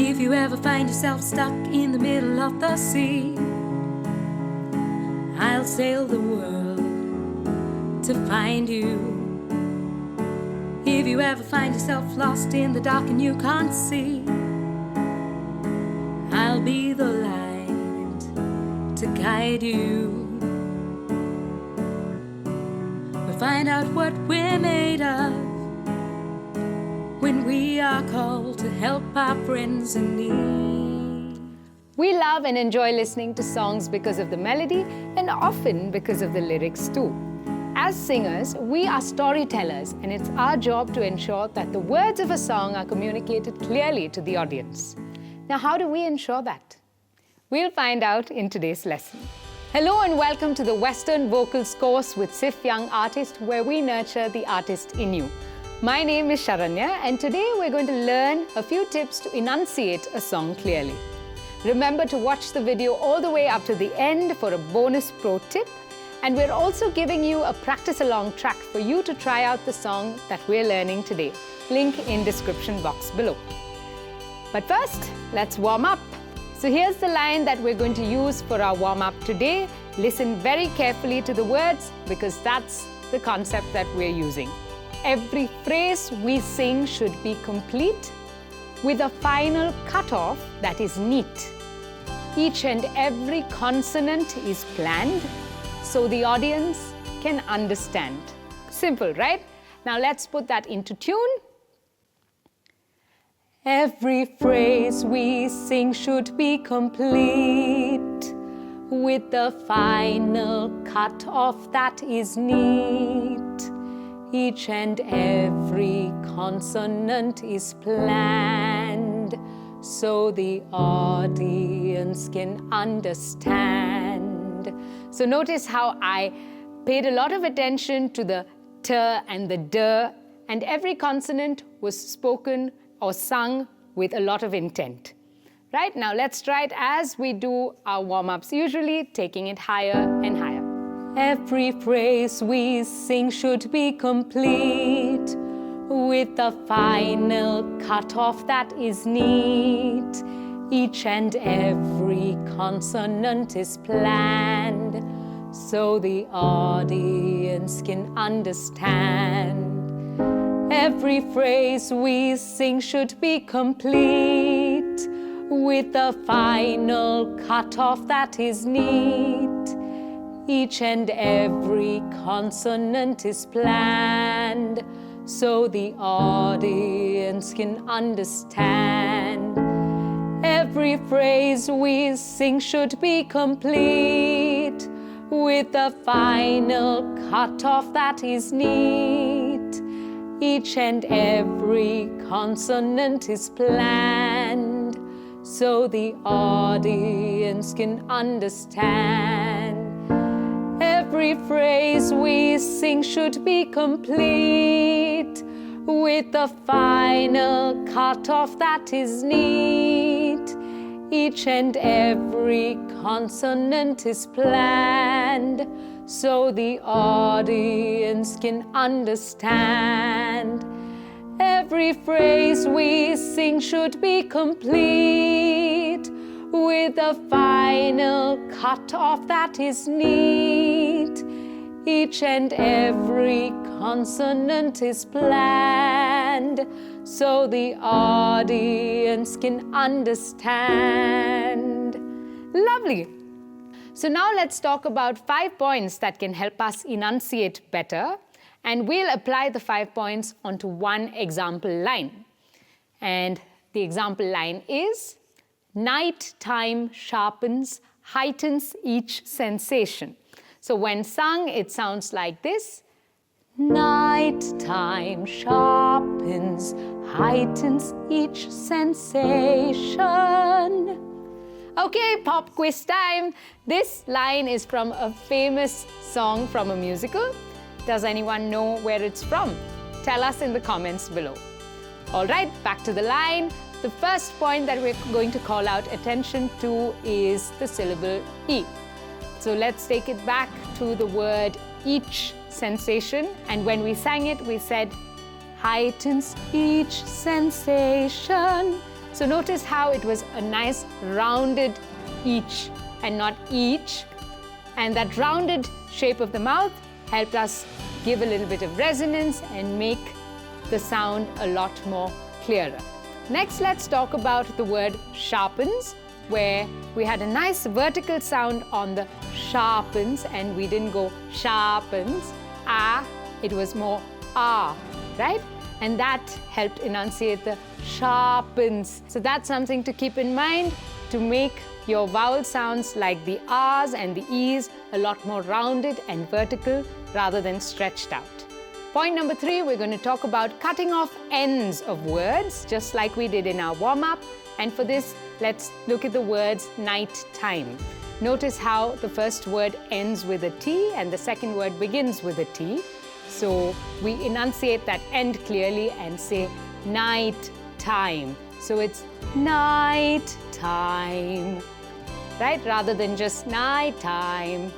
If you ever find yourself stuck in the middle of the sea, I'll sail the world to find you. If you ever find yourself lost in the dark and you can't see, I'll be the light to guide you. We'll find out what we're made of when we are called to help our friends in need. We love and enjoy listening to songs because of the melody and often because of the lyrics too. As singers, we are storytellers, and it's our job to ensure that the words of a song are communicated clearly to the audience. Now, how do we ensure that? We'll find out in today's lesson. Hello and welcome to the Western Vocals course with SIFF Young Artiste, where we nurture the artist in you. My name is Sharanya, and today we're going to learn a few tips to enunciate a song clearly. Remember to watch the video all the way up to the end for a bonus pro tip. And we're also giving you a practice along track for you to try out the song that we're learning today. Link in description box below. But first, let's warm up. So here's the line that we're going to use for our warm-up today. Listen very carefully to the words because that's the concept that we're using. Every phrase we sing should be complete with a final cutoff that is neat. Each and every consonant is planned so the audience can understand. Simple, right? Now let's put that into tune. Every phrase we sing should be complete with the final cut-off that is neat. Each and every consonant is planned so the audience can understand. So notice how I paid a lot of attention to the t and the d, and every consonant was spoken or sung with a lot of intent. Right, now let's try it as we do our warm-ups, usually taking it higher and higher. Every phrase we sing should be complete with the final cutoff that is neat. Each and every consonant is planned so the audience can understand. Every phrase we sing should be complete with the final cutoff that is neat. Each and every consonant is planned so the audience can understand. Every phrase we sing should be complete with the final cutoff that is neat. Each and every consonant is planned so the audience can understand. Every phrase we sing should be complete with the final cutoff that is neat. Each and every consonant is planned so the audience can understand. Every phrase we sing should be complete with the final cutoff that is neat. Each and every consonant is planned so the audience can understand. Lovely. So now let's talk about 5 points that can help us enunciate better, and we'll apply the 5 points onto one example line. And the example line is, night time sharpens, heightens each sensation. So when sung, it sounds like this. Night time sharpens, heightens each sensation. Okay, pop quiz time. This line is from a famous song from a musical. Does anyone know where it's from? Tell us in the comments below. All right, back to the line. The first point that we're going to call out attention to is the syllable E. So let's take it back to the word each sensation. And when we sang it, we said, heightens each sensation. So notice how it was a nice rounded each and not each. And that rounded shape of the mouth helped us give a little bit of resonance and make the sound a lot more clearer. Next, let's talk about the word sharpens, where we had a nice vertical sound on the sharpens and we didn't go sharpens, ah, it was more ah, right? And that helped enunciate the sharpens. So that's something to keep in mind to make your vowel sounds like the R's and the E's a lot more rounded and vertical rather than stretched out. Point number 3, we're going to talk about cutting off ends of words, just like we did in our warm-up. And for this, let's look at the words night time. Notice how the first word ends with a T and the second word begins with a T. So we enunciate that end clearly and say night time. So it's night time, right? Rather than just night time.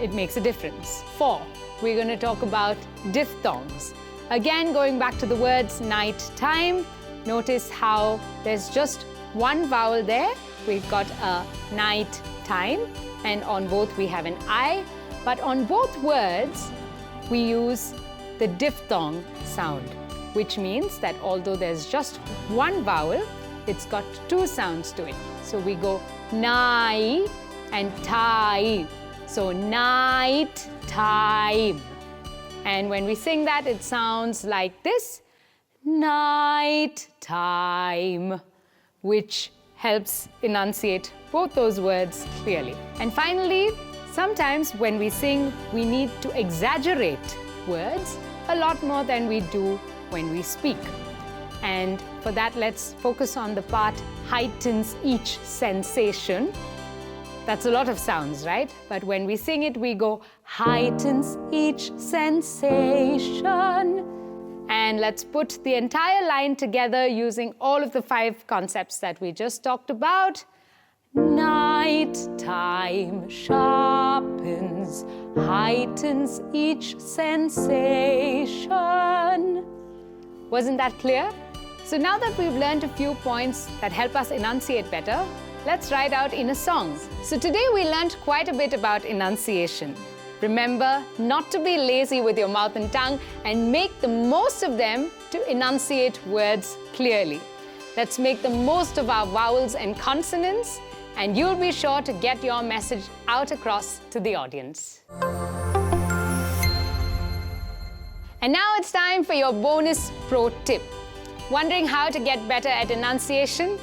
It makes a difference. 4, we're going to talk about diphthongs. Again, going back to the words night time, notice how there's just one vowel there. We've got a night time, and on both we have an I. But on both words, we use the diphthong sound, which means that although there's just one vowel, it's got 2 sounds to it. So we go nai and tai. So night time. And when we sing that, it sounds like this, night time, which helps enunciate both those words clearly. And finally, sometimes when we sing, we need to exaggerate words a lot more than we do when we speak. And for that, let's focus on the part heightens each sensation. That's a lot of sounds, right? But when we sing it, we go heightens each sensation. And let's put the entire line together using all of the 5 concepts that we just talked about. Night time sharpens, heightens each sensation. Wasn't that clear? So now that we've learned a few points that help us enunciate better, let's write out inner songs. So today we learned quite a bit about enunciation. Remember not to be lazy with your mouth and tongue and make the most of them to enunciate words clearly. Let's make the most of our vowels and consonants, and you'll be sure to get your message out across to the audience. And now it's time for your bonus pro tip. Wondering how to get better at enunciation?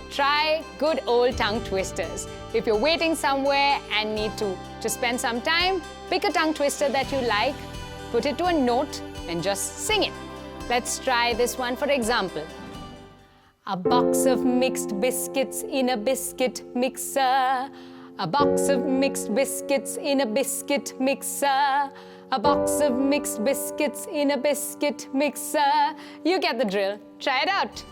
Try good old tongue twisters. If you're waiting somewhere and need to spend some time, pick a tongue twister that you like, put it to a note, and just sing it. Let's try this one for example. A box of mixed biscuits in a biscuit mixer. A box of mixed biscuits in a biscuit mixer. A box of mixed biscuits in a biscuit mixer. You get the drill. Try it out.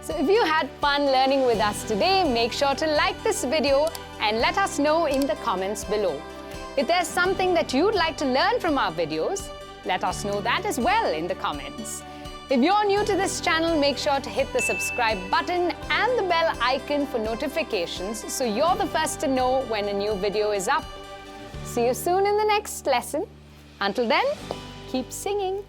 So if you had fun learning with us today, make sure to like this video and let us know in the comments below. If there's something that you'd like to learn from our videos, let us know that as well in the comments. If you're new to this channel, make sure to hit the subscribe button and the bell icon for notifications so you're the first to know when a new video is up. See you soon in the next lesson. Until then, keep singing.